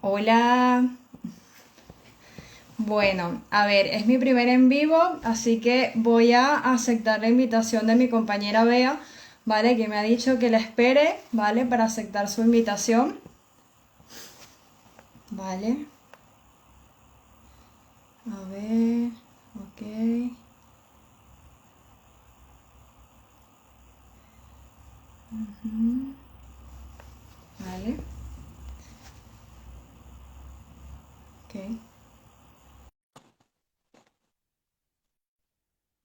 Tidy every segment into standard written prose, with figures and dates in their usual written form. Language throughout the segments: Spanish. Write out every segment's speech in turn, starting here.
Hola. Bueno, a ver, es mi primer en vivo, así que voy a aceptar la invitación de mi compañera Bea, ¿vale? Que me ha dicho que la espere, ¿vale? Para aceptar su invitación, ¿vale? A ver, ok, ¿vale? Ok.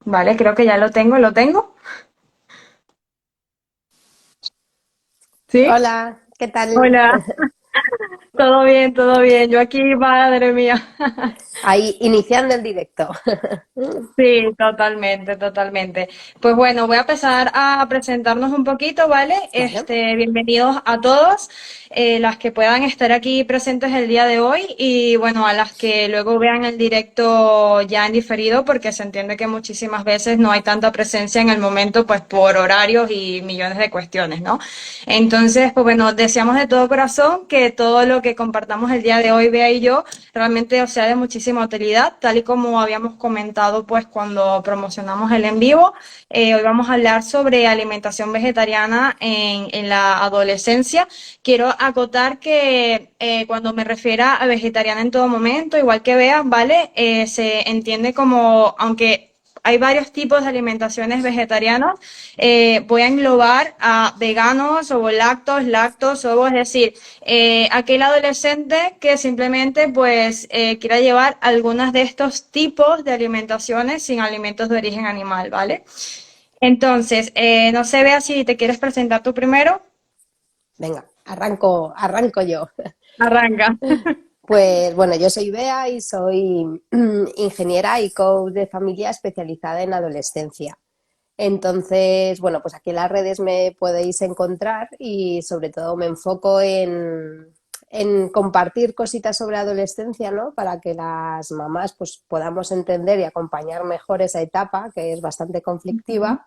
Vale, creo que ya lo tengo. ¿Sí? Hola, ¿qué tal? Hola, todo bien, todo bien. Yo aquí, madre mía. Ahí, iniciando el directo. Sí, totalmente, totalmente. Pues bueno, voy a empezar a presentarnos un poquito, ¿vale? Vale. Bienvenidos a todos, las que puedan estar aquí presentes el día de hoy y bueno, a las que luego vean el directo ya en diferido, porque se entiende que muchísimas veces no hay tanta presencia en el momento, pues por horarios y millones de cuestiones, ¿no? Entonces, pues bueno, deseamos de todo corazón que todo lo que compartamos el día de hoy, Bea y yo, realmente os sea de muchísima utilidad, tal y como habíamos comentado pues cuando promocionamos el en vivo. Hoy vamos a hablar sobre alimentación vegetariana en la adolescencia. Quiero acotar que cuando me refiera a vegetariana en todo momento, igual que Bea, ¿vale? Se entiende como, aunque hay varios tipos de alimentaciones vegetarianas. Voy a englobar a veganos, ovo lactos, ovo, es decir, aquel adolescente que simplemente pues quiera llevar algunas de estos tipos de alimentaciones sin alimentos de origen animal, ¿vale? Entonces, no sé, Bea, si te quieres presentar tú primero. Venga, arranco yo. Arranca. Pues bueno, yo soy Bea y soy ingeniera y coach de familia especializada en adolescencia. Entonces, bueno, pues aquí en las redes me podéis encontrar y sobre todo me enfoco en compartir cositas sobre adolescencia, ¿no? Para que las mamás pues podamos entender y acompañar mejor esa etapa que es bastante conflictiva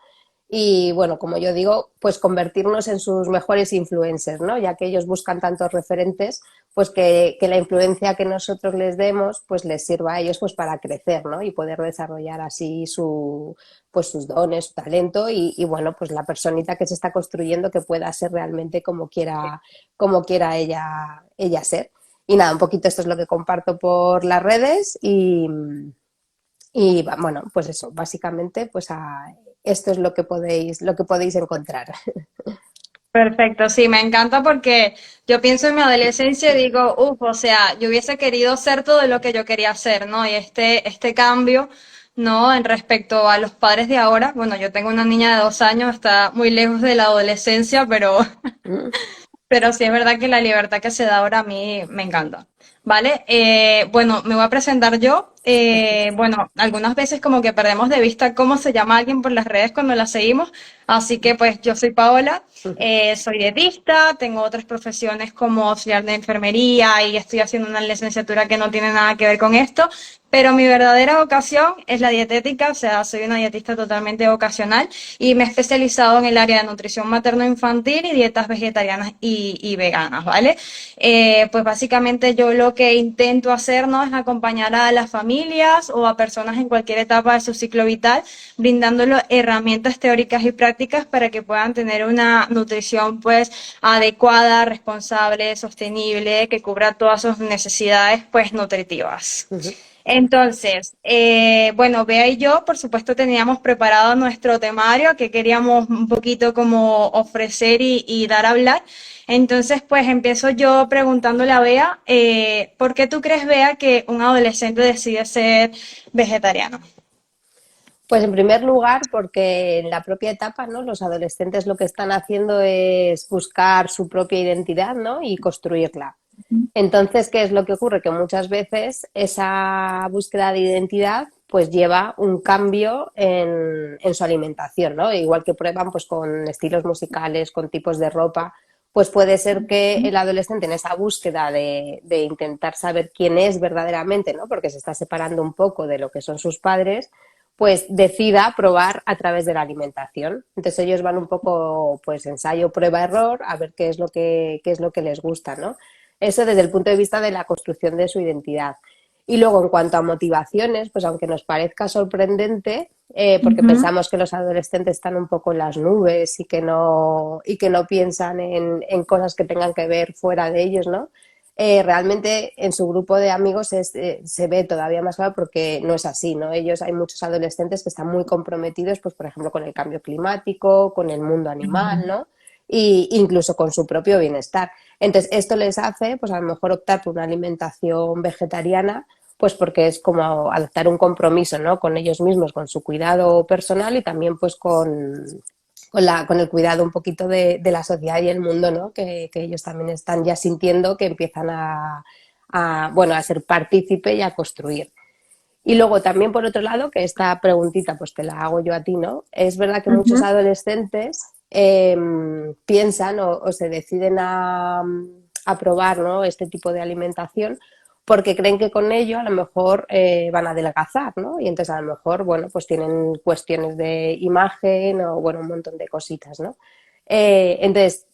y bueno, como yo digo, pues convertirnos en sus mejores influencers, ¿no? Ya que ellos buscan tantos referentes, pues que la influencia que nosotros les demos, pues les sirva a ellos pues para crecer, ¿no? Y poder desarrollar así pues sus dones, su talento y bueno, pues la personita que se está construyendo que pueda ser realmente como quiera ella ser. Y nada, un poquito esto es lo que comparto por las redes y bueno, pues eso, básicamente, esto es lo que podéis encontrar. Perfecto, sí, me encanta porque yo pienso en mi adolescencia y digo, uff, o sea, yo hubiese querido ser todo lo que yo quería ser, ¿no? Y este cambio, ¿no? En respecto a los padres de ahora, bueno, yo tengo una niña de 2 años, está muy lejos de la adolescencia, pero pero sí es verdad que la libertad que se da ahora a mí me encanta. ¿Vale? Bueno, me voy a presentar yo. Bueno, algunas veces como que perdemos de vista cómo se llama alguien por las redes cuando la seguimos. Así que pues yo soy Paola, soy dietista, tengo otras profesiones como auxiliar de enfermería y estoy haciendo una licenciatura que no tiene nada que ver con esto. Pero mi verdadera vocación es la dietética, o sea, soy una dietista totalmente vocacional y me he especializado en el área de nutrición materno-infantil y dietas vegetarianas y veganas, ¿vale? Pues básicamente yo lo que intento hacer, ¿no? Es acompañar a las familias o a personas en cualquier etapa de su ciclo vital, brindándoles herramientas teóricas y prácticas para que puedan tener una nutrición pues adecuada, responsable, sostenible, que cubra todas sus necesidades pues nutritivas. Entonces, bueno, Bea y yo, por supuesto, teníamos preparado nuestro temario que queríamos un poquito como ofrecer y dar a hablar. Entonces, pues empiezo yo preguntándole a Bea, ¿por qué tú crees, Bea, que un adolescente decide ser vegetariano? Pues en primer lugar, porque en la propia etapa, ¿no? Los adolescentes lo que están haciendo es buscar su propia identidad, ¿no? Y construirla. Entonces, ¿qué es lo que ocurre? Que muchas veces esa búsqueda de identidad pues lleva un cambio en su alimentación, ¿no? Igual que prueban pues con estilos musicales, con tipos de ropa, pues puede ser que el adolescente en esa búsqueda de intentar saber quién es verdaderamente, ¿no? Porque se está separando un poco de lo que son sus padres, pues decida probar a través de la alimentación. Entonces ellos van un poco pues ensayo, prueba, error, a ver qué es lo que les gusta, ¿no? Eso desde el punto de vista de la construcción de su identidad. Y luego, en cuanto a motivaciones, pues aunque nos parezca sorprendente, porque Ujú. pensamos que los adolescentes están un poco en las nubes y que no piensan en cosas que tengan que ver fuera de ellos, ¿no? Realmente en su grupo de amigos se ve todavía más claro porque no es así, ¿no? Ellos, hay muchos adolescentes que están muy comprometidos, pues por ejemplo, con el cambio climático, con el mundo animal, ¿no? Y incluso con su propio bienestar. Entonces, esto les hace, pues a lo mejor optar por una alimentación vegetariana, pues porque es como adoptar un compromiso, ¿no? Con ellos mismos, con su cuidado personal y también pues con el cuidado un poquito de la sociedad y el mundo, ¿no? Que ellos también están ya sintiendo que empiezan bueno, a ser partícipe y a construir. Y luego también, por otro lado, que esta preguntita pues te la hago yo a ti, ¿no? Es verdad que muchos Ujú. adolescentes piensan o se deciden a probar, ¿no? Este tipo de alimentación porque creen que con ello a lo mejor van a adelgazar, ¿no? Y entonces a lo mejor, bueno, pues tienen cuestiones de imagen o, bueno, un montón de cositas, ¿no? Entonces,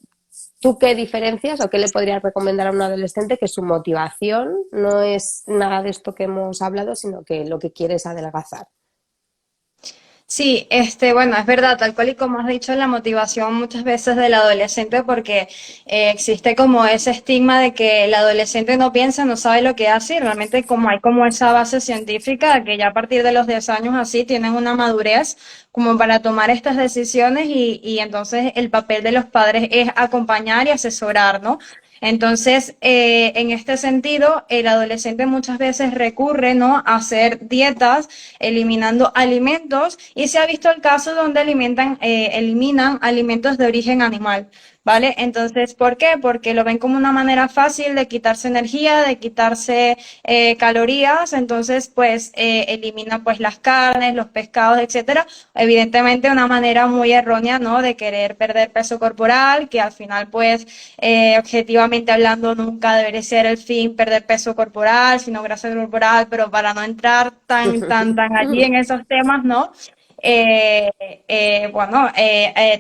¿tú qué diferencias o qué le podrías recomendar a un adolescente que su motivación no es nada de esto que hemos hablado, sino que lo que quiere es adelgazar? Sí, bueno, es verdad, tal cual y como has dicho, la motivación muchas veces del adolescente, porque existe como ese estigma de que el adolescente no piensa, no sabe lo que hace, y realmente como hay como esa base científica que ya a partir de los 10 años así tienen una madurez como para tomar estas decisiones y entonces el papel de los padres es acompañar y asesorar, ¿no? Entonces, en este sentido, el adolescente muchas veces recurre, ¿no?, a hacer dietas, eliminando alimentos, y se ha visto el caso donde eliminan alimentos de origen animal, ¿vale? Entonces, ¿por qué? Porque lo ven como una manera fácil de quitarse energía, de quitarse calorías, entonces, pues, eliminan pues las carnes, los pescados, etcétera. Evidentemente, una manera muy errónea, ¿no?, de querer perder peso corporal, que al final, pues, objetivamente hablando, nunca debería ser el fin perder peso corporal, sino grasa corporal, pero para no entrar tan allí en esos temas, ¿no? Bueno,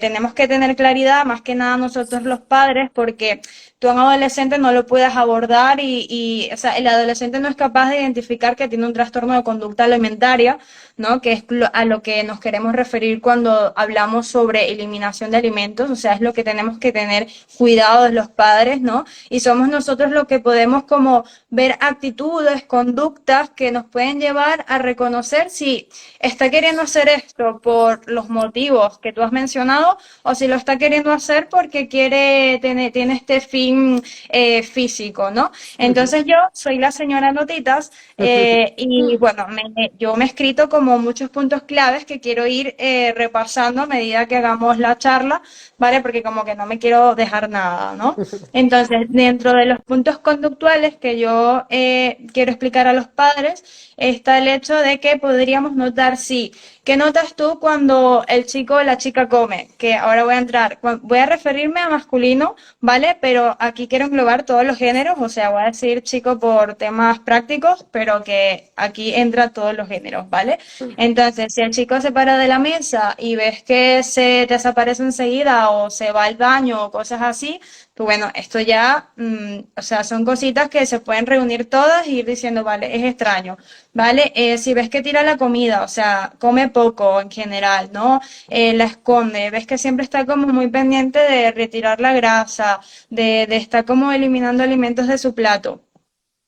tenemos que tener claridad, más que nada nosotros los padres, porque tú a un adolescente no lo puedes abordar o sea, el adolescente no es capaz de identificar que tiene un trastorno de conducta alimentaria, ¿no? Que es a lo que nos queremos referir cuando hablamos sobre eliminación de alimentos, o sea, es lo que tenemos que tener cuidado de los padres, ¿no? Y somos nosotros los que podemos como ver actitudes, conductas que nos pueden llevar a reconocer si está queriendo hacer esto por los motivos que tú has mencionado o si lo está queriendo hacer porque tiene este fin físico, ¿no? Entonces yo soy la señora Notitas y bueno, yo me he escrito como muchos puntos claves que quiero ir repasando a medida que hagamos la charla, ¿vale? Porque como que no me quiero dejar nada, ¿no? Entonces, dentro de los puntos conductuales que yo quiero explicar a los padres, está el hecho de que podríamos notar, sí, ¿qué notas tú cuando el chico o la chica come? Que ahora voy a entrar, voy a referirme a masculino, ¿vale? Pero aquí quiero englobar todos los géneros, o sea, voy a decir chico por temas prácticos, pero que aquí entra todos los géneros, ¿vale? Entonces, si el chico se para de la mesa y ves que se desaparece enseguida o se va al baño o cosas así, pues bueno, esto ya, o sea, son cositas que se pueden reunir todas y ir diciendo, vale, es extraño, ¿vale? Si ves que tira la comida, o sea, come poco en general, ¿no? La esconde, ves que siempre está como muy pendiente de retirar la grasa, de estar como eliminando alimentos de su plato.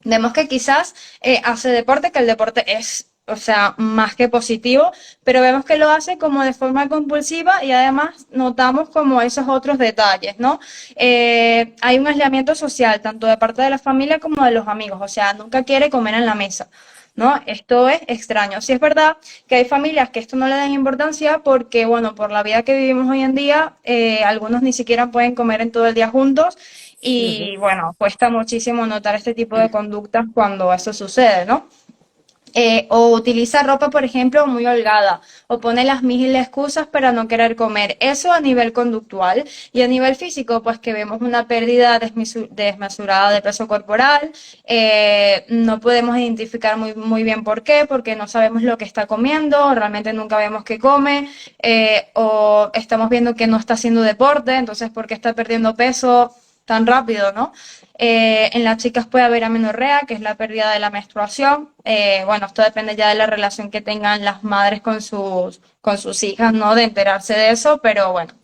Vemos que quizás hace deporte, que el deporte es, o sea, más que positivo, pero vemos que lo hace como de forma compulsiva y además notamos como esos otros detalles, ¿no? Hay un aislamiento social, tanto de parte de la familia como de los amigos, o sea, nunca quiere comer en la mesa. ¿No? Esto es extraño. Sí es verdad que hay familias que esto no le dan importancia porque, bueno, por la vida que vivimos hoy en día, algunos ni siquiera pueden comer en todo el día juntos y bueno, cuesta muchísimo notar este tipo de conductas cuando eso sucede, ¿no? O utiliza ropa, por ejemplo, muy holgada, o pone las mil excusas para no querer comer. Eso a nivel conductual y a nivel físico, pues que vemos una pérdida desmesurada de peso corporal, no podemos identificar muy bien por qué, porque no sabemos lo que está comiendo, realmente nunca vemos qué come, o estamos viendo que no está haciendo deporte, entonces porque está perdiendo peso, tan rápido, ¿no? En las chicas puede haber amenorrea, que es la pérdida de la menstruación. Bueno, esto depende ya de la relación que tengan las madres con sus hijas, ¿no? De enterarse de eso, pero bueno.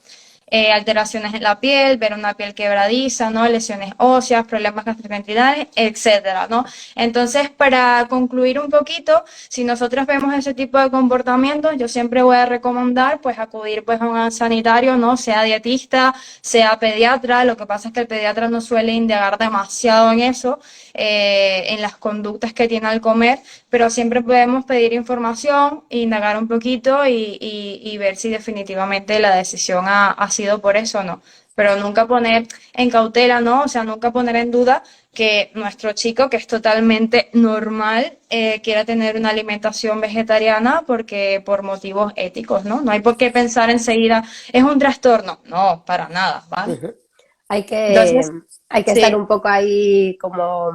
Alteraciones en la piel, ver una piel quebradiza, ¿no? Lesiones óseas, problemas gastrointestinales, etcétera, ¿no? Entonces, para concluir un poquito, si nosotros vemos ese tipo de comportamientos, yo siempre voy a recomendar, pues, acudir, pues, a un sanitario, ¿no? Sea dietista, sea pediatra. Lo que pasa es que el pediatra no suele indagar demasiado en eso, en las conductas que tiene al comer, pero siempre podemos pedir información, indagar un poquito y ver si definitivamente la decisión ha sido por eso o no. Pero nunca poner en cautela, ¿no? O sea, nunca poner en duda que nuestro chico, que es totalmente normal, quiera tener una alimentación vegetariana porque por motivos éticos, ¿no? No hay por qué pensar enseguida, es un trastorno. No, para nada, ¿vale? Ujú. Hay que, Entonces, hay que estar sí. un poco ahí como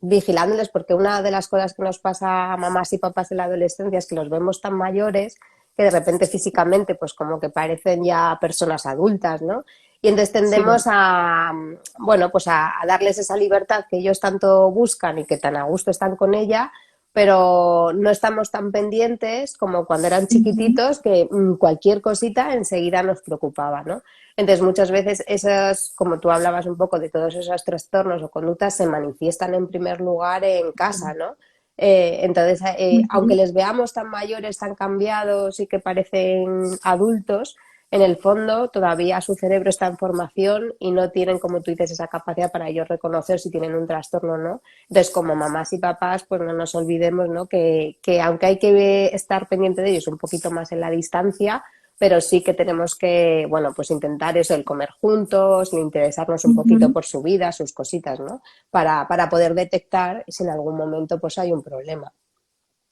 vigilándoles, porque una de las cosas que nos pasa a mamás y papás en la adolescencia es que los vemos tan mayores que de repente físicamente pues como que parecen ya personas adultas, ¿no? Y entonces Sí. tendemos a, bueno, pues a darles esa libertad que ellos tanto buscan y que tan a gusto están con ella, pero no estamos tan pendientes como cuando eran Ujú. chiquititos que cualquier cosita enseguida nos preocupaba, ¿no? Entonces, muchas veces esas, como tú hablabas un poco de todos esos trastornos o conductas, se manifiestan en primer lugar en casa, ¿no? Entonces, aunque Ujú. les veamos tan mayores, tan cambiados y que parecen adultos, en el fondo todavía su cerebro está en formación y no tienen, como tú dices, esa capacidad para ellos reconocer si tienen un trastorno o no. Entonces, como mamás y papás, pues no nos olvidemos, ¿no? Que aunque hay que estar pendiente de ellos un poquito más en la distancia, pero sí que tenemos que, bueno, pues intentar eso, el comer juntos, el interesarnos un poquito Ujú. por su vida, sus cositas, ¿no? Para poder detectar si en algún momento pues hay un problema.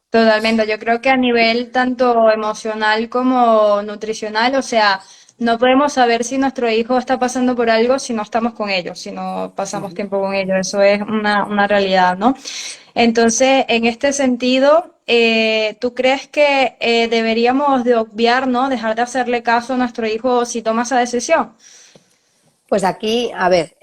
Totalmente, yo creo que a nivel tanto emocional como nutricional, o sea, no podemos saber si nuestro hijo está pasando por algo si no estamos con ellos, si no pasamos Ujú. tiempo con ellos, eso es una realidad, ¿no? Entonces, en este sentido, ¿tú crees que deberíamos de obviar, ¿no? Dejar de hacerle caso a nuestro hijo si toma esa decisión? Pues aquí, a ver,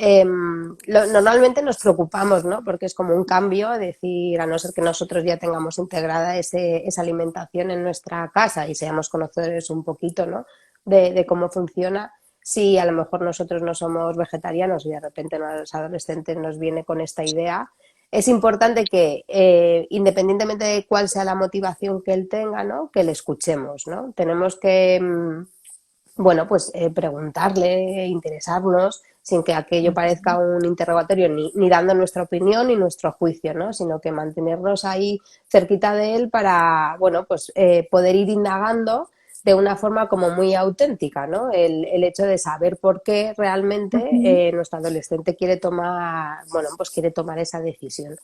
normalmente nos preocupamos, ¿no? Porque es como un cambio, decir, a no ser que nosotros ya tengamos integrada esa alimentación en nuestra casa y seamos conocedores un poquito, ¿no? De cómo funciona. Si a lo mejor nosotros no somos vegetarianos y de repente a los adolescentes nos viene con esta idea, es importante que, independientemente de cuál sea la motivación que él tenga, ¿no? Que le escuchemos, ¿no? Tenemos que bueno, pues preguntarle, interesarnos, sin que aquello parezca un interrogatorio, ni dando nuestra opinión ni nuestro juicio, ¿no? Sino que mantenernos ahí cerquita de él para, bueno, pues poder ir indagando de una forma como muy auténtica, ¿no? El hecho de saber por qué realmente Ujú. nuestro adolescente quiere tomar, bueno, pues quiere tomar esa decisión.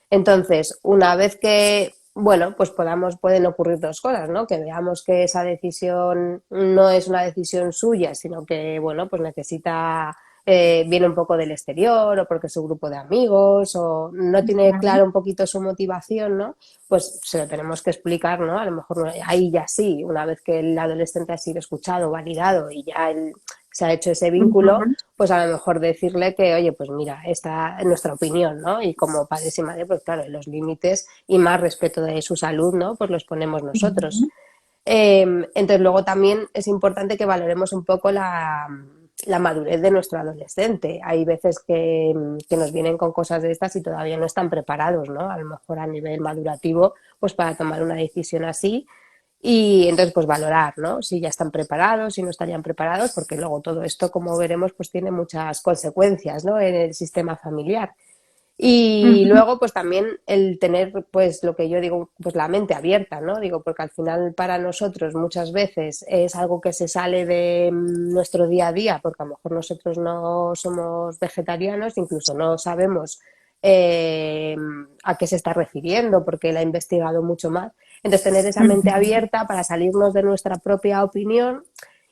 Entonces, una vez que, bueno, pues pueden ocurrir dos cosas, ¿no? Que veamos que esa decisión no es una decisión suya, sino que, bueno, pues necesita, viene un poco del exterior o porque es su grupo de amigos o no tiene claro un poquito su motivación, ¿no? Pues se lo tenemos que explicar, ¿no? A lo mejor ahí ya sí, una vez que el adolescente ha sido escuchado, validado y ya se ha hecho ese vínculo, Ujú. pues a lo mejor decirle que, oye, pues mira, esta es nuestra opinión, ¿no? Y como padres y madres, pues claro, los límites y más respeto de su salud, ¿no? Pues los ponemos nosotros. Ujú. Entonces luego también es importante que valoremos un poco la madurez de nuestro adolescente. Hay veces que nos vienen con cosas de estas y todavía no están preparados, ¿no? A lo mejor a nivel madurativo, pues para tomar una decisión así y entonces, pues valorar, ¿no? Si ya están preparados, si no estarían preparados, porque luego todo esto, como veremos, pues tiene muchas consecuencias, ¿no? En el sistema familiar. Y Ujú. luego, pues también el tener, pues lo que yo digo, pues la mente abierta, ¿no? Digo, porque al final para nosotros muchas veces es algo que se sale de nuestro día a día, porque a lo mejor nosotros no somos vegetarianos, incluso no sabemos eh, a qué se está refiriendo, porque él ha investigado mucho más. Entonces, tener esa mente Ujú. abierta para salirnos de nuestra propia opinión,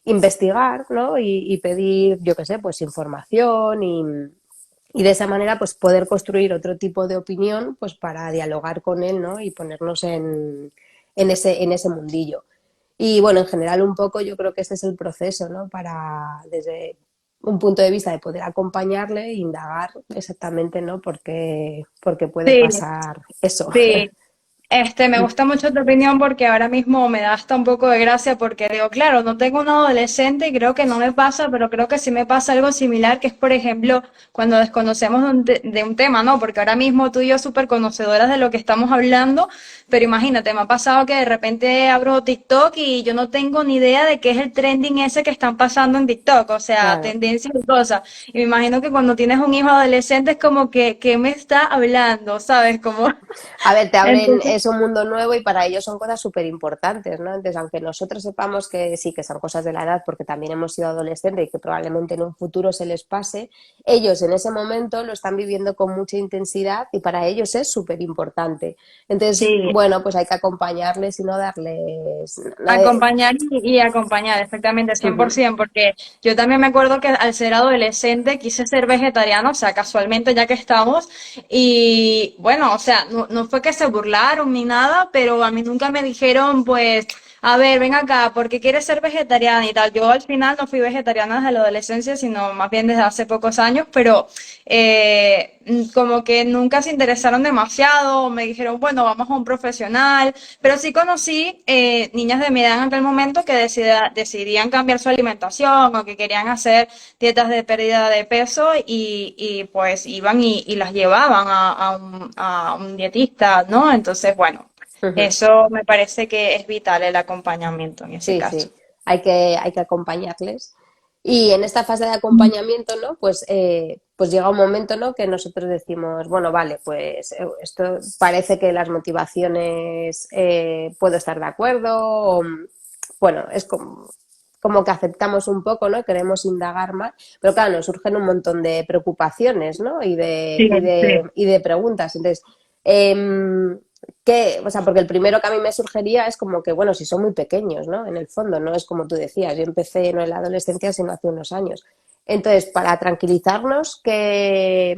investigar, ¿no? Y pedir, yo qué sé, pues información y de esa manera pues poder construir otro tipo de opinión pues para dialogar con él, ¿no? Y ponernos en ese mundillo. Y bueno, en general un poco yo creo que ese es el proceso, ¿no? Para desde un punto de vista de poder acompañarle e indagar exactamente, ¿no? Porque puede Sí, pasar eso. sí. Me gusta mucho tu opinión porque ahora mismo me da hasta un poco de gracia porque digo, claro, no tengo un adolescente y creo que no me pasa, pero creo que sí me pasa algo similar, que es, por ejemplo, cuando desconocemos de un tema, ¿no? Porque ahora mismo tú y yo súper conocedoras de lo que estamos hablando, pero imagínate, me ha pasado que de repente abro TikTok y yo no tengo ni idea de qué es el trending ese que están pasando en TikTok, o sea, Claro. tendencias y cosas. Y me imagino que cuando tienes un hijo adolescente es como que, ¿qué me está hablando? ¿Sabes? Como... A ver, te abren, Entonces, es un mundo nuevo y para ellos son cosas súper importantes, ¿no? Entonces, aunque nosotros sepamos que sí, que son cosas de la edad, porque también hemos sido adolescentes y que probablemente en un futuro se les pase, ellos en ese momento lo están viviendo con mucha intensidad y para ellos es súper importante. Entonces, sí, bueno, pues hay que acompañarles y no darles... acompañar y acompañar, exactamente, Ujú. 100%, porque yo también me acuerdo que al ser adolescente quise ser vegetariana, o sea, casualmente ya que estamos, y bueno, o sea, no fue que se burlaron ni nada, pero a mí nunca me dijeron, pues, a ver, ven acá, ¿por qué quieres ser vegetariana y tal? Yo al final no fui vegetariana desde la adolescencia, sino más bien desde hace pocos años, pero como que nunca se interesaron demasiado, me dijeron, bueno, vamos a un profesional, pero sí conocí niñas de mi edad en aquel momento que decidían cambiar su alimentación o que querían hacer dietas de pérdida de peso y pues iban y las llevaban a un dietista, ¿no? Entonces, bueno, Ujú. eso me parece que es vital el acompañamiento en ese Sí, caso. sí, hay que acompañarles. Y en esta fase de acompañamiento, ¿no? Pues llega un momento, ¿no? Que nosotros decimos, bueno, vale, pues esto parece que las motivaciones puedo estar de acuerdo, bueno, es como que aceptamos un poco, ¿no? Queremos indagar más, pero claro, nos surgen un montón de preocupaciones, ¿no? Sí, sí. Y de preguntas. Entonces, em, o sea, porque el primero que a mí me surgiría es como que, bueno, si son muy pequeños, ¿no? En el fondo, no es como tú decías, yo empecé no en la adolescencia, sino hace unos años. Entonces, para tranquilizarnos, ¿qué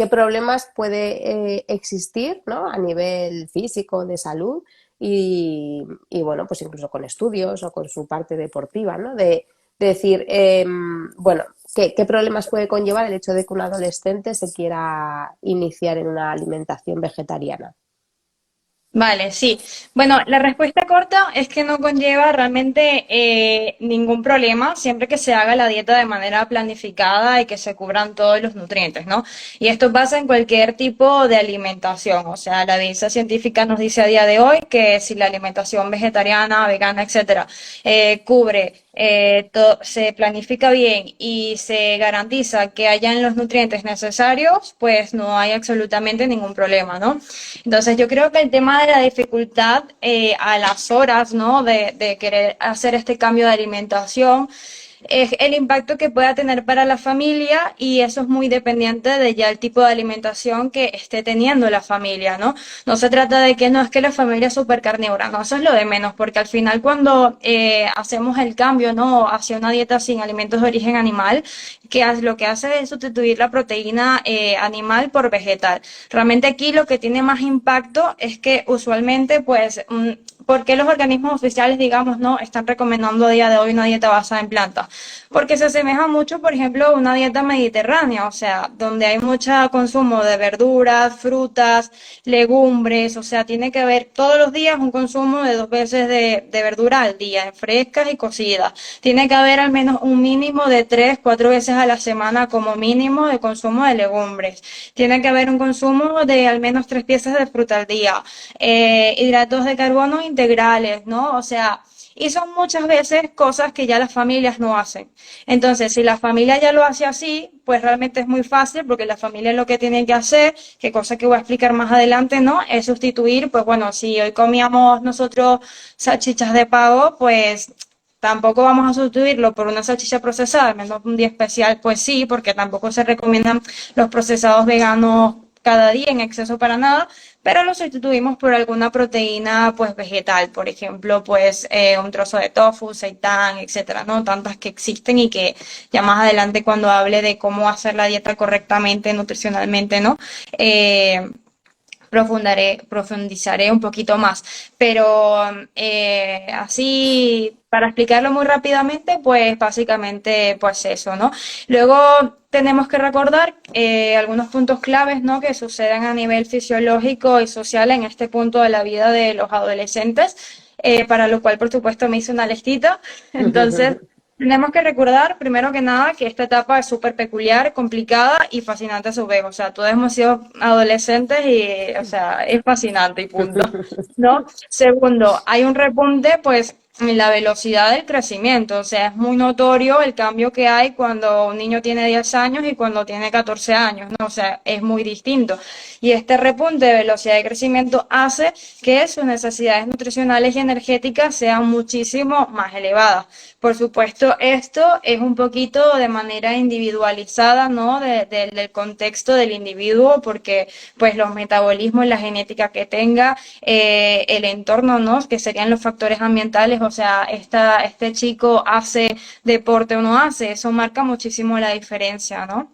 problemas puede existir, ¿no? A nivel físico, de salud y, bueno, pues incluso con estudios o con su parte deportiva, ¿no? De decir, bueno, ¿qué problemas puede conllevar el hecho de que un adolescente se quiera iniciar en una alimentación vegetariana? Vale, sí. Bueno, la respuesta corta es que no conlleva realmente ningún problema siempre que se haga la dieta de manera planificada y que se cubran todos los nutrientes, ¿no? Y esto pasa en cualquier tipo de alimentación. O sea, la evidencia científica nos dice a día de hoy que si la alimentación vegetariana, vegana, etcétera, cubre se planifica bien y se garantiza que hayan los nutrientes necesarios, pues no hay absolutamente ningún problema, ¿no? Entonces yo creo que el tema de la dificultad a las horas, ¿no? De querer hacer este cambio de alimentación es el impacto que pueda tener para la familia y eso es muy dependiente de ya el tipo de alimentación que esté teniendo la familia, ¿no? No se trata de que no es que la familia es súper carnívora, no, eso es lo de menos, porque al final cuando hacemos el cambio, ¿no? Hacia una dieta sin alimentos de origen animal, lo que hace es sustituir la proteína animal por vegetal. Realmente aquí lo que tiene más impacto es que usualmente, pues, ¿por qué los organismos oficiales, digamos, no están recomendando a día de hoy una dieta basada en plantas? Porque se asemeja mucho, por ejemplo, a una dieta mediterránea, o sea, donde hay mucho consumo de verduras, frutas, legumbres, o sea, tiene que haber todos los días un consumo de 2 veces de verdura al día, frescas y cocidas. Tiene que haber al menos un mínimo de 3, 4 veces a la semana como mínimo de consumo de legumbres. Tiene que haber un consumo de al menos 3 piezas de fruta al día. Hidratos de carbono integrales, ¿no? O sea, y son muchas veces cosas que ya las familias no hacen. Entonces, si la familia ya lo hace así, pues realmente es muy fácil porque la familia lo que tiene que hacer, que cosa que voy a explicar más adelante, ¿no? Es sustituir, pues bueno, si hoy comíamos nosotros salchichas de pavo, pues tampoco vamos a sustituirlo por una salchicha procesada, al menos un día especial, pues sí, porque tampoco se recomiendan los procesados veganos cada día en exceso para nada, pero lo sustituimos por alguna proteína pues vegetal, por ejemplo, pues un trozo de tofu, seitán, etcétera, ¿no? Tantas que existen y que ya más adelante cuando hable de cómo hacer la dieta correctamente, nutricionalmente, ¿no? Eh, profundizaré un poquito más. Pero así, para explicarlo muy rápidamente, pues básicamente pues eso, ¿no? Luego tenemos que recordar algunos puntos claves, ¿no? Que suceden a nivel fisiológico y social en este punto de la vida de los adolescentes, para lo cual, por supuesto, me hice una listita. Entonces, tenemos que recordar, primero que nada, que esta etapa es súper peculiar, complicada y fascinante a su vez. O sea, todos hemos sido adolescentes y, o sea, es fascinante y punto, ¿no? Segundo, hay un repunte, pues, en la velocidad del crecimiento. O sea, es muy notorio el cambio que hay cuando un niño tiene 10 años y cuando tiene 14 años, ¿no? O sea, es muy distinto. Y este repunte de velocidad de crecimiento hace que sus necesidades nutricionales y energéticas sean muchísimo más elevadas. Por supuesto, esto es un poquito de manera individualizada, ¿no? Del contexto del individuo, porque pues los metabolismos, la genética que tenga, el entorno, ¿no? Que serían los factores ambientales, o sea, este chico hace deporte o no hace, eso marca muchísimo la diferencia, ¿no?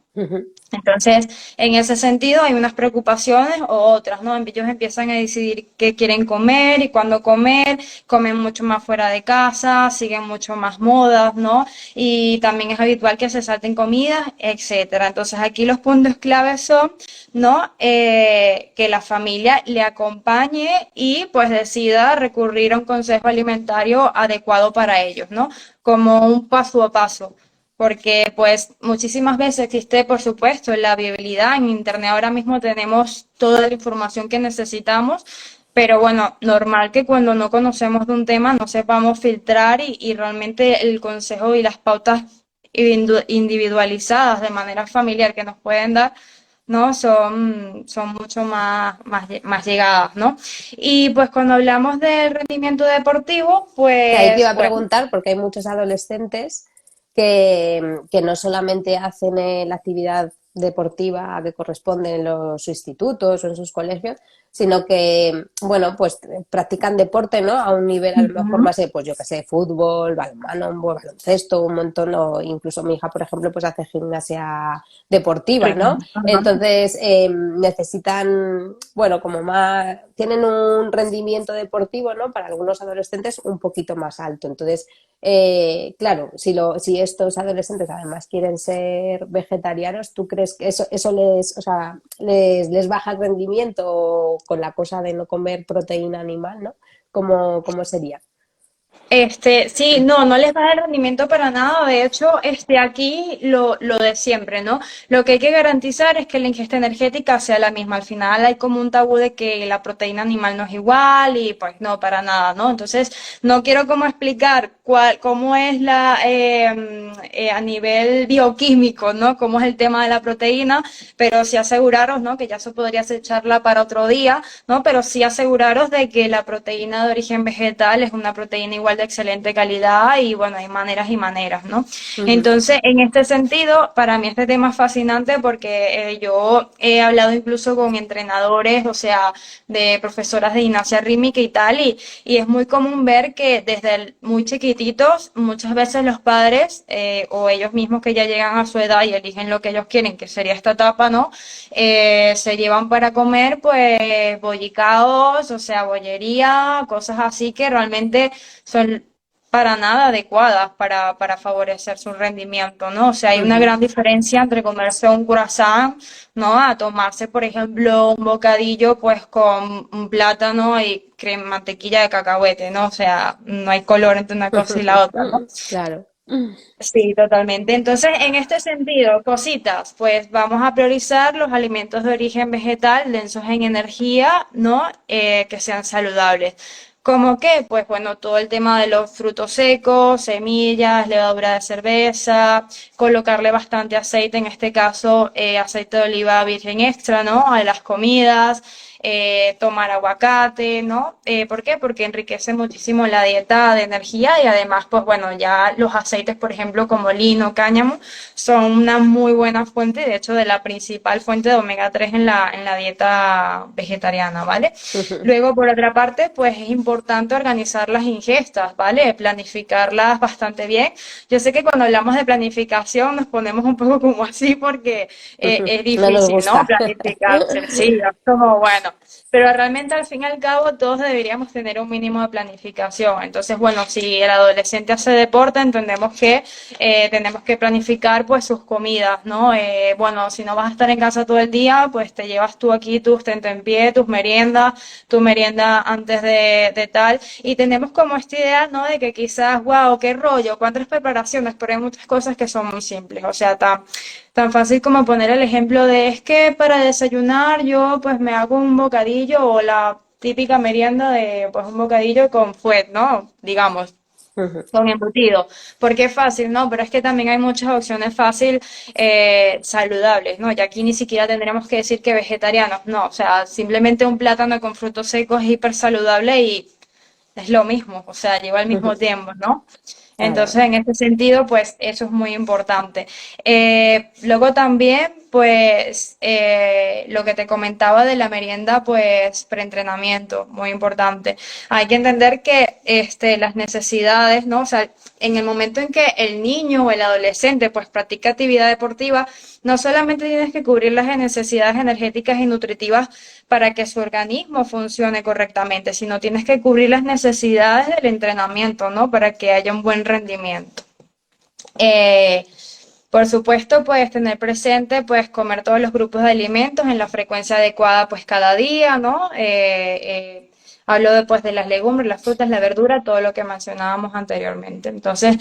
Entonces, en ese sentido, hay unas preocupaciones o otras, ¿no? Ellos empiezan a decidir qué quieren comer y cuándo comer, comen mucho más fuera de casa, siguen mucho más modas, ¿no? Y también es habitual que se salten comidas, etcétera. Entonces, aquí los puntos claves son, ¿no? Que la familia le acompañe y pues decida recurrir a un consejo alimentario adecuado para ellos, ¿no? Como un paso a paso. Porque pues muchísimas veces existe, por supuesto, la viabilidad. En Internet ahora mismo tenemos toda la información que necesitamos, pero bueno, normal que cuando no conocemos de un tema no sepamos filtrar y realmente el consejo y las pautas individualizadas de manera familiar que nos pueden dar, ¿no? Son mucho más llegadas, ¿no? Y pues cuando hablamos del rendimiento deportivo, Que ahí te iba pues a bueno. preguntar, porque hay muchos adolescentes que no solamente hacen la actividad deportiva que corresponde en los institutos o en sus colegios, sino que, bueno, pues practican deporte, ¿no? A un nivel a lo mejor Ujú. más, pues yo qué sé, fútbol, balonmano, baloncesto, un montón, o incluso mi hija, por ejemplo, pues hace gimnasia deportiva, ¿no? Ajá. Entonces, necesitan, bueno, como más, tienen un rendimiento deportivo, ¿no? Para algunos adolescentes un poquito más alto. Entonces, claro, si estos adolescentes además quieren ser vegetarianos, ¿tú crees que eso les, o sea, les baja el rendimiento con la cosa de no comer proteína animal, ¿no? ¿Cómo sería? Sí, no les va a dar rendimiento para nada. De hecho, aquí lo de siempre, ¿no? Lo que hay que garantizar es que la ingesta energética sea la misma. Al final hay como un tabú de que la proteína animal no es igual y pues no, para nada, ¿no? Entonces, no quiero como explicar cómo es a nivel bioquímico, ¿no? Cómo es el tema de la proteína, pero sí aseguraros, ¿no? Que ya eso podría ser charla para otro día, ¿no? Pero sí aseguraros de que la proteína de origen vegetal es una proteína igual de excelente calidad y bueno, hay maneras y maneras, ¿no? Ujú. Entonces, en este sentido, para mí este tema es fascinante porque yo he hablado incluso con entrenadores, o sea, de profesoras de gimnasia rítmica y tal, y es muy común ver que desde muy chiquititos, muchas veces los padres o ellos mismos que ya llegan a su edad y eligen lo que ellos quieren, que sería esta etapa, ¿no? Se llevan para comer pues bollicaos, o sea, bollería, cosas así que realmente son para nada adecuadas para favorecer su rendimiento, ¿no? O sea, hay una Ujú. gran diferencia entre comerse un croissant, ¿no? A tomarse, por ejemplo, un bocadillo pues con un plátano y crema, mantequilla de cacahuete, ¿no? O sea, no hay color entre una cosa y la otra, ¿no? Claro. Sí, totalmente. Entonces, en este sentido, cositas, pues vamos a priorizar los alimentos de origen vegetal, densos en energía, ¿no? Que sean saludables. ¿Cómo qué? Pues bueno, todo el tema de los frutos secos, semillas, levadura de cerveza, colocarle bastante aceite, en este caso aceite de oliva virgen extra, ¿no? A las comidas, tomar aguacate, ¿no? ¿Por qué? Porque enriquece muchísimo la dieta de energía y además, pues bueno, ya los aceites, por ejemplo, como lino, cáñamo, son una muy buena fuente, de hecho, de la principal fuente de omega 3 en la dieta vegetariana, ¿vale? Luego, por otra parte, pues es importante organizar las ingestas, ¿vale? Planificarlas bastante bien. Yo sé que cuando hablamos de planificación nos ponemos un poco como así porque es No nos difícil, ¿no? gusta. Planificarse, sí, es como, bueno, bueno, pero realmente al fin y al cabo todos deberíamos tener un mínimo de planificación. Entonces, bueno, si el adolescente hace deporte, entendemos que tenemos que planificar pues sus comidas, ¿no? Bueno, si no vas a estar en casa todo el día, pues te llevas tú aquí tus tentempié, tus meriendas, tu merienda antes de tal. Y tenemos como esta idea, ¿no? De que quizás, wow, qué rollo, cuántas preparaciones, pero hay muchas cosas que son muy simples. O sea, tan fácil como poner el ejemplo de es que para desayunar yo pues me hago un bocadillo o la típica merienda de pues un bocadillo con fuet, ¿no? Digamos, Ujú. con embutido, porque es fácil, ¿no? Pero es que también hay muchas opciones fácil saludables, ¿no? Y aquí ni siquiera tendríamos que decir que vegetarianos, no, o sea, simplemente un plátano con frutos secos es hiper saludable y es lo mismo, o sea, lleva el mismo tiempo, ¿no? Claro. Entonces, en este sentido, pues eso es muy importante. Luego también, pues, lo que te comentaba de la merienda, pues, preentrenamiento, muy importante. Hay que entender que las necesidades, ¿no? O sea, en el momento en que el niño o el adolescente, pues, practica actividad deportiva, no solamente tienes que cubrir las necesidades energéticas y nutritivas para que su organismo funcione correctamente, sino tienes que cubrir las necesidades del entrenamiento, ¿no? Para que haya un buen rendimiento. Eh, por supuesto, puedes tener presente, pues, comer todos los grupos de alimentos en la frecuencia adecuada, pues, cada día, ¿no? Hablo después de las legumbres, las frutas, la verdura, todo lo que mencionábamos anteriormente. Entonces,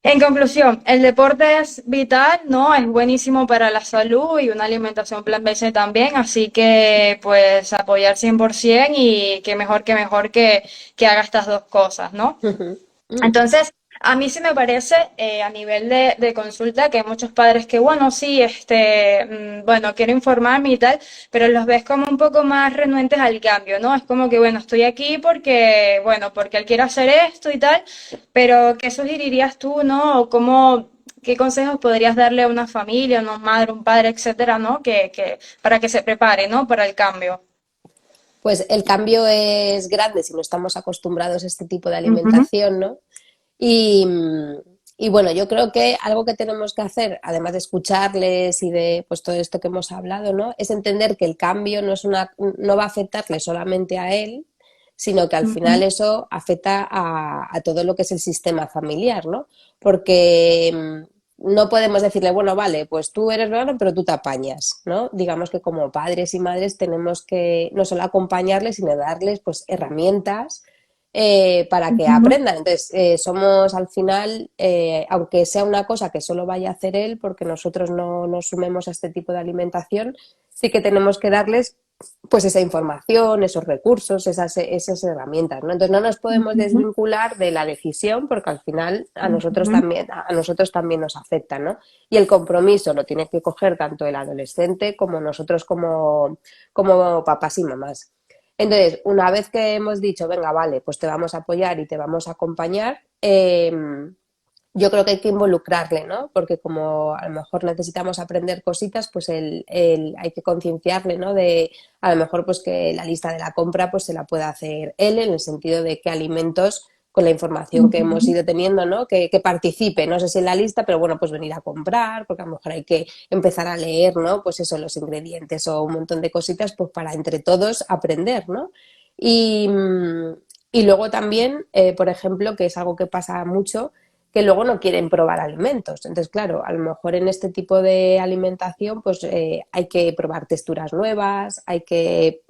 en conclusión, el deporte es vital, ¿no? Es buenísimo para la salud y una alimentación plant-based también, así que pues apoyar 100% y que mejor que haga estas dos cosas, ¿no? Ujú. Mm. Entonces, a mí sí me parece, a nivel de consulta, que hay muchos padres que, bueno, sí, bueno, quiero informarme y tal, pero los ves como un poco más renuentes al cambio, ¿no? Es como que, bueno, estoy aquí porque, bueno, porque él quiere hacer esto y tal, pero ¿qué sugerirías tú, no? O cómo, qué consejos podrías darle a una familia, a una madre, un padre, etcétera, ¿no? Para que se prepare, ¿no? Para el cambio. Pues el cambio es grande si no estamos acostumbrados a este tipo de Ujú, alimentación, ¿no? Y, y bueno, yo creo que algo que tenemos que hacer, además de escucharles y de pues todo esto que hemos hablado, ¿no? Es entender que el cambio no va a afectarle solamente a él, sino que al final ujú, eso afecta a todo lo que es el sistema familiar, ¿no? Porque no podemos decirle, bueno, vale, pues tú eres vegano, pero tú te apañas, ¿no? Digamos que como padres y madres tenemos que no solo acompañarles, sino darles pues herramientas para que ujú, aprendan. Entonces, somos al final, aunque sea una cosa que solo vaya a hacer él, porque nosotros no nos sumemos a este tipo de alimentación, sí que tenemos que darles pues esa información, esos recursos, esas herramientas, ¿no? Entonces no nos podemos ujú, desvincular de la decisión porque al final ujú. a nosotros también nos afecta, ¿no? Y el compromiso lo tiene que coger tanto el adolescente como nosotros como papás y mamás. Entonces, una vez que hemos dicho, venga, vale, pues te vamos a apoyar y te vamos a acompañar, yo creo que hay que involucrarle, ¿no? Porque como a lo mejor necesitamos aprender cositas, pues hay que concienciarle, ¿no? De a lo mejor pues que la lista de la compra pues se la pueda hacer él en el sentido de qué alimentos con la información que hemos Ujú, ido teniendo, ¿no? Que participe, no sé si en la lista, pero bueno, pues venir a comprar, porque a lo mejor hay que empezar a leer, ¿no? Pues eso, los ingredientes o un montón de cositas, pues para entre todos aprender, ¿no? Y, y luego también, por ejemplo, que es algo que pasa mucho, que luego no quieren probar alimentos. Entonces, claro, a lo mejor en este tipo de alimentación, pues hay que probar texturas nuevas, hay que,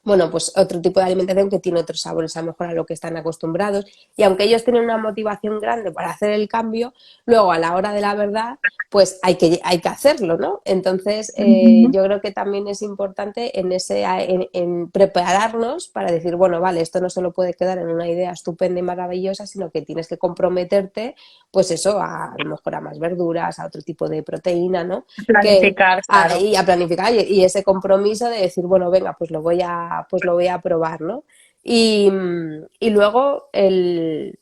bueno, pues otro tipo de alimentación que tiene otros sabores a lo mejor a lo que están acostumbrados. Y aunque ellos tienen una motivación grande para hacer el cambio, luego a la hora de la verdad, pues hay que hacerlo, ¿no? Entonces, ujú. yo creo que también es importante en prepararnos para decir, bueno, vale, esto no solo puede quedar en una idea estupenda y maravillosa, sino que tienes que comprometerte, pues eso, a lo mejor a más verduras, a otro tipo de proteína, ¿no? Que, Planificar, claro. y a planificar y ese compromiso de decir, bueno, venga, pues lo voy a probar, ¿no? Y, y luego,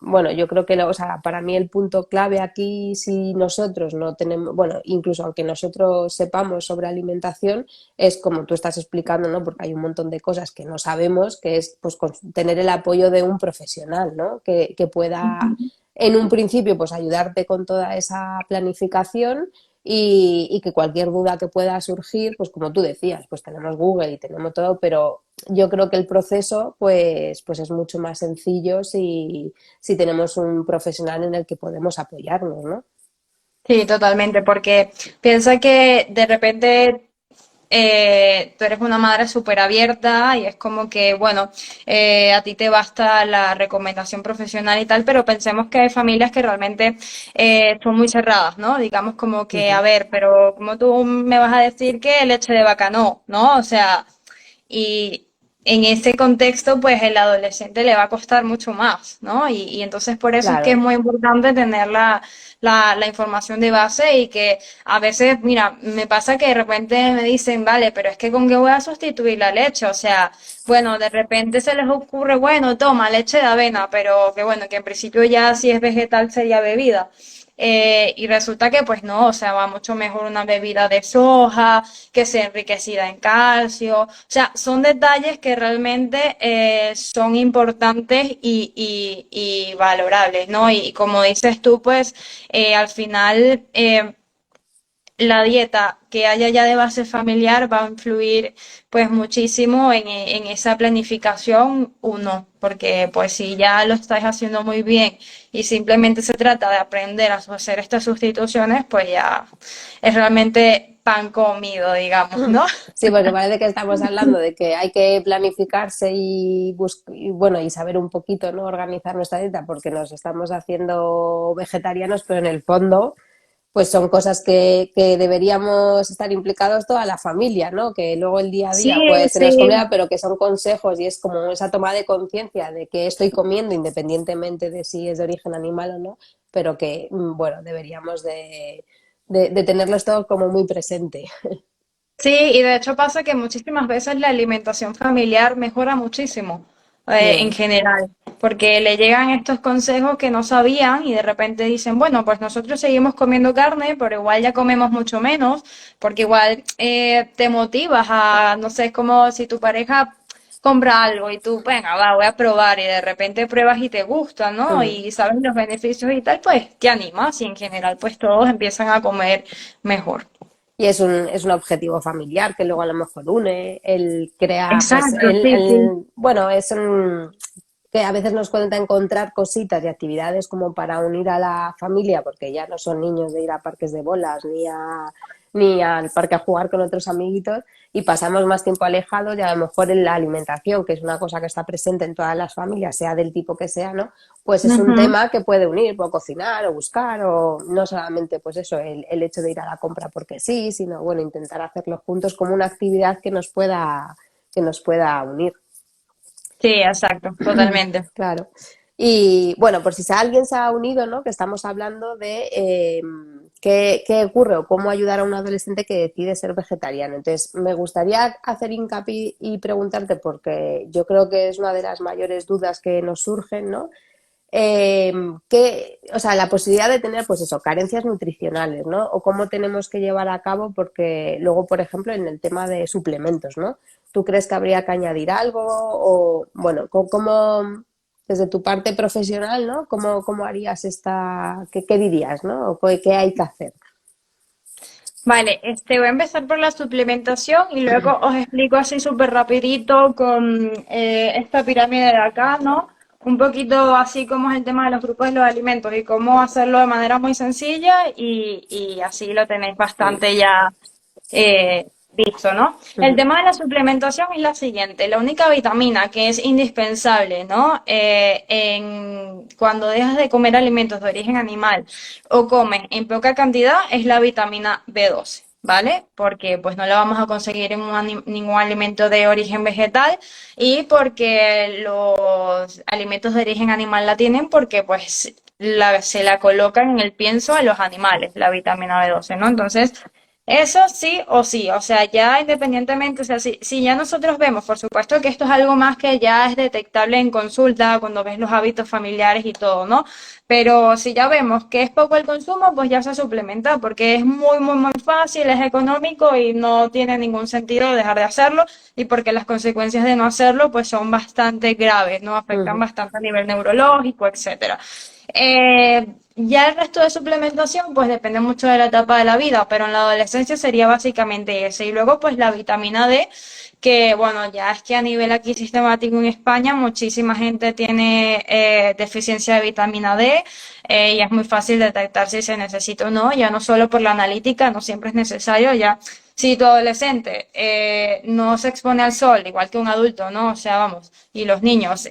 bueno, yo creo que o sea, para mí el punto clave aquí, si nosotros no tenemos, bueno, incluso aunque nosotros sepamos sobre alimentación, es como tú estás explicando, ¿no? Porque hay un montón de cosas que no sabemos, que es pues tener el apoyo de un profesional, ¿no? Que pueda Ujú, en un principio pues ayudarte con toda esa planificación y que cualquier duda que pueda surgir, pues como tú decías, pues tenemos Google y tenemos todo, pero yo creo que el proceso pues es mucho más sencillo si tenemos un profesional en el que podemos apoyarnos, ¿no? Sí, totalmente, porque piensa que de repente tú eres una madre súper abierta y es como que, bueno, a ti te basta la recomendación profesional y tal, pero pensemos que hay familias que realmente son muy cerradas, ¿no? Digamos como que, a Ujú. ver, pero ¿cómo tú me vas a decir que leche de vaca no? ¿No? O sea, y en ese contexto, pues el adolescente le va a costar mucho más, ¿no? Y entonces por eso es que es Claro. muy importante tener la información de base y que a veces, mira, me pasa que de repente me dicen, vale, pero es que ¿con qué voy a sustituir la leche? O sea, bueno, de repente se les ocurre, bueno, toma leche de avena, pero que bueno, que en principio ya si es vegetal sería bebida. Y resulta que pues no, o sea, va mucho mejor una bebida de soja, que sea enriquecida en calcio. O sea, son detalles que realmente son importantes y valorables, ¿no? Y como dices tú, pues al final la dieta que haya ya de base familiar va a influir pues muchísimo en esa planificación uno, porque pues si ya lo estáis haciendo muy bien y simplemente se trata de aprender a hacer estas sustituciones, pues ya es realmente pan comido, digamos, ¿no? Sí, porque parece que estamos hablando de que hay que planificarse y bueno, y saber un poquito, ¿no? Organizar nuestra dieta porque nos estamos haciendo vegetarianos, pero en el fondo, pues son cosas que deberíamos estar implicados toda la familia, ¿no? Que luego el día a Sí, día, pues se sí. nos complica, pero que son consejos y es como esa toma de conciencia de que estoy comiendo independientemente de si es de origen animal o no, pero que, bueno, deberíamos de tenerlo todo como muy presente. Sí, y de hecho pasa que muchísimas veces la alimentación familiar mejora muchísimo en Mm. general, porque le llegan estos consejos que no sabían y de repente dicen, bueno, pues nosotros seguimos comiendo carne, pero igual ya comemos mucho menos, porque igual te motivas a, no sé, es como si tu pareja compra algo y tú, venga, va, voy a probar y de repente pruebas y te gusta, ¿no? Mm. Y sabes los beneficios y tal, pues te animas y en general pues todos empiezan a comer mejor. Y es un objetivo familiar que luego a lo mejor une, el crea, pues, Exacto, sí, sí. bueno, es un, que a veces nos cuenta encontrar cositas y actividades como para unir a la familia, porque ya no son niños de ir a parques de bolas ni al parque a jugar con otros amiguitos y pasamos más tiempo alejados y a lo mejor en la alimentación, que es una cosa que está presente en todas las familias, sea del tipo que sea, ¿no? Pues es un Ujú. tema que puede unir, o cocinar o buscar, o no solamente pues eso, el hecho de ir a la compra porque sí, sino bueno, intentar hacerlo juntos como una actividad que nos pueda unir. Sí, exacto, totalmente. Claro. Y bueno, por si alguien se ha unido, ¿no? Que estamos hablando de qué ocurre o cómo ayudar a un adolescente que decide ser vegetariano. Entonces, me gustaría hacer hincapié y preguntarte, porque yo creo que es una de las mayores dudas que nos surgen, ¿no? O sea, la posibilidad de tener, pues eso, carencias nutricionales, ¿no? O cómo tenemos que llevar a cabo, porque luego, por ejemplo, en el tema de suplementos, ¿no? ¿Tú crees que habría que añadir algo? O, bueno, ¿cómo, desde tu parte profesional, ¿no? ¿Cómo harías qué dirías, ¿no? O qué hay que hacer? Vale, voy a empezar por la suplementación y luego os explico así súper rapidito con esta pirámide de acá, ¿no? Un poquito así como es el tema de los grupos de los alimentos y cómo hacerlo de manera muy sencilla y así lo tenéis Sí. bastante ya visto, ¿no? El Ujú. tema de la suplementación es la siguiente, la única vitamina que es indispensable, ¿no? Cuando dejas de comer alimentos de origen animal o comes en poca cantidad es la vitamina B12, ¿vale? Porque pues no la vamos a conseguir en ningún alimento de origen vegetal y porque los alimentos de origen animal la tienen porque pues se la colocan en el pienso a los animales, la vitamina B12, ¿no? Entonces, eso sí o sí, o sea, ya independientemente, o sea, si ya nosotros vemos, por supuesto que esto es algo más que ya es detectable en consulta, cuando ves los hábitos familiares y todo, ¿no? Pero si ya vemos que es poco el consumo, pues ya se suplementa, porque es muy, muy, muy fácil, es económico y no tiene ningún sentido dejar de hacerlo, y porque las consecuencias de no hacerlo, pues son bastante graves, ¿no? Afectan Ujú. bastante a nivel neurológico, etcétera. Eh, Ya el resto de suplementación, pues depende mucho de la etapa de la vida, pero en la adolescencia sería básicamente ese. Y luego, pues la vitamina D, que bueno, ya es que a nivel aquí sistemático en España, muchísima gente tiene deficiencia de vitamina D, y es muy fácil detectar si se necesita o no, ya no solo por la analítica, no siempre es necesario, ya. Si tu adolescente no se expone al sol, igual que un adulto, ¿no? O sea, vamos, y los niños,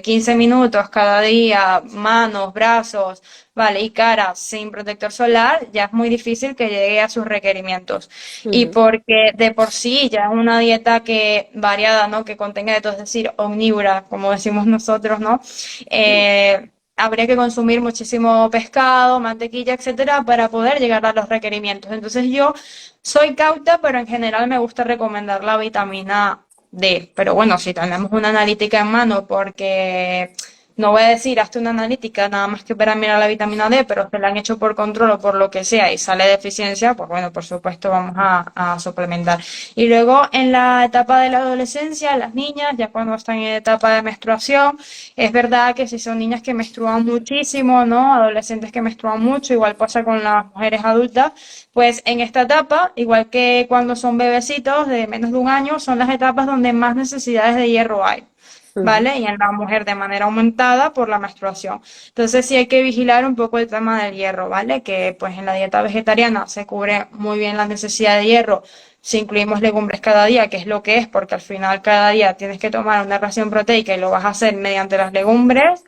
15 minutos cada día, manos, brazos, vale, y cara sin protector solar, ya es muy difícil que llegue a sus requerimientos. Y Ujú, porque de por sí ya es una dieta que variada, ¿no? Que contenga de todo, es decir, omnívora, como decimos nosotros, ¿no? Habría que consumir muchísimo pescado, mantequilla, etcétera, para poder llegar a los requerimientos. Entonces yo soy cauta, pero en general me gusta recomendar la vitamina D. Pero bueno, si tenemos una analítica en mano, porque no voy a decir hazte una analítica nada más que para mirar la vitamina D, pero se la han hecho por control o por lo que sea y sale deficiencia, pues bueno, por supuesto vamos a suplementar. Y luego en la etapa de la adolescencia, las niñas, ya cuando están en etapa de menstruación, es verdad que si son niñas que menstruan muchísimo, ¿no? Adolescentes que menstruan mucho, igual pasa con las mujeres adultas, pues en esta etapa, igual que cuando son bebecitos de menos de un año, son las etapas donde más necesidades de hierro hay. ujú, ¿Vale? Y en la mujer de manera aumentada por la menstruación. Entonces sí hay que vigilar un poco el tema del hierro, ¿vale? Que pues en la dieta vegetariana se cubre muy bien la necesidad de hierro si incluimos legumbres cada día, que es lo que es, porque al final cada día tienes que tomar una ración proteica y lo vas a hacer mediante las legumbres,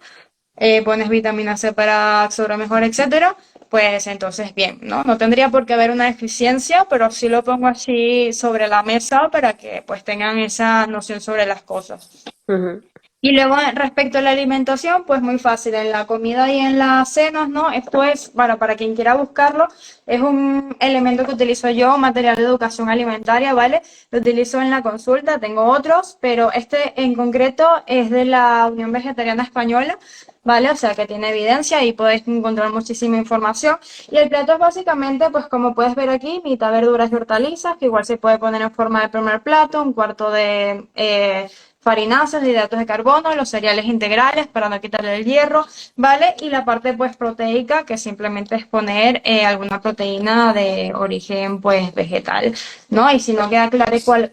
pones vitamina C para absorber mejor, etcétera, pues entonces bien, ¿no? No tendría por qué haber una deficiencia, pero sí lo pongo así sobre la mesa para que pues tengan esa noción sobre las cosas. ujú, Y luego respecto a la alimentación, pues muy fácil, en la comida y en las cenas, ¿no? Esto es, bueno, para quien quiera buscarlo, es un elemento que utilizo yo, un material de educación alimentaria, ¿vale? Lo utilizo en la consulta, tengo otros, pero este en concreto es de la Unión Vegetariana Española, ¿vale? O sea que tiene evidencia y podéis encontrar muchísima información. Y el plato es básicamente, pues como puedes ver aquí, mitad verduras y hortalizas, que igual se puede poner en forma de primer plato, un cuarto de farináceos, hidratos de carbono, los cereales integrales para no quitarle el hierro, ¿vale? Y la parte pues proteica, que simplemente es poner alguna proteína de origen pues vegetal, ¿no? Y si no queda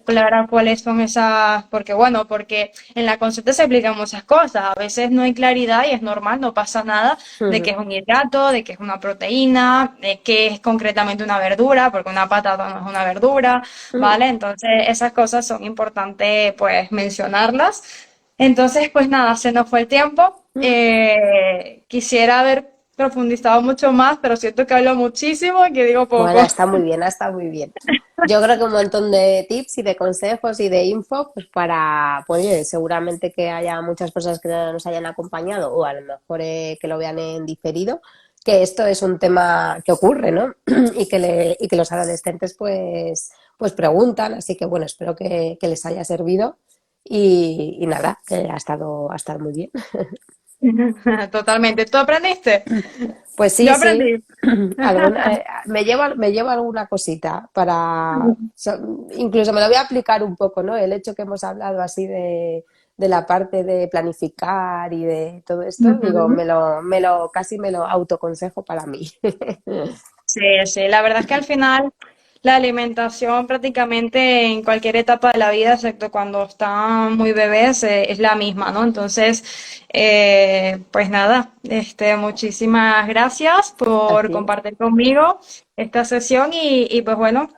clara cuáles son esas, porque bueno, porque en la consulta se explican muchas cosas, a veces no hay claridad y es normal, no pasa nada de que ujú, es un hidrato, de que es una proteína, de que es concretamente una verdura, porque una patata no es una verdura, ujú. ¿vale? Entonces, esas cosas son importantes, pues, mencionarlas. Entonces, pues nada, se nos fue el tiempo. Quisiera haber profundizado mucho más, pero siento que hablo muchísimo y que digo poco. Bueno, está muy bien, está muy bien. Yo creo que un montón de tips y de consejos y de info, pues para, pues oye, seguramente que haya muchas personas que no nos hayan acompañado o a lo mejor que lo vean en diferido, que esto es un tema que ocurre, ¿no? Y que los adolescentes pues preguntan, así que bueno, espero que les haya servido y nada, que ha estado muy bien. Totalmente. ¿Tú aprendiste? Pues Yo sí, sí. aprendí. Me llevo alguna cosita para, incluso me lo voy a aplicar un poco, ¿no? El hecho que hemos hablado así de la parte de planificar y de todo esto, digo, Ujú. casi me lo autoconsejo para mí. Sí, sí, la verdad es que al final la alimentación prácticamente en cualquier etapa de la vida, excepto cuando están muy bebés, es la misma, ¿no? Entonces, pues nada, muchísimas gracias A por ti. compartir conmigo esta sesión y pues bueno,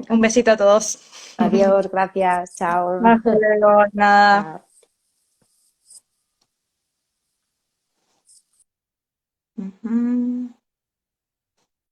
un besito a todos. Adiós, gracias, chao. Hasta luego, nada. Chao. Ujú.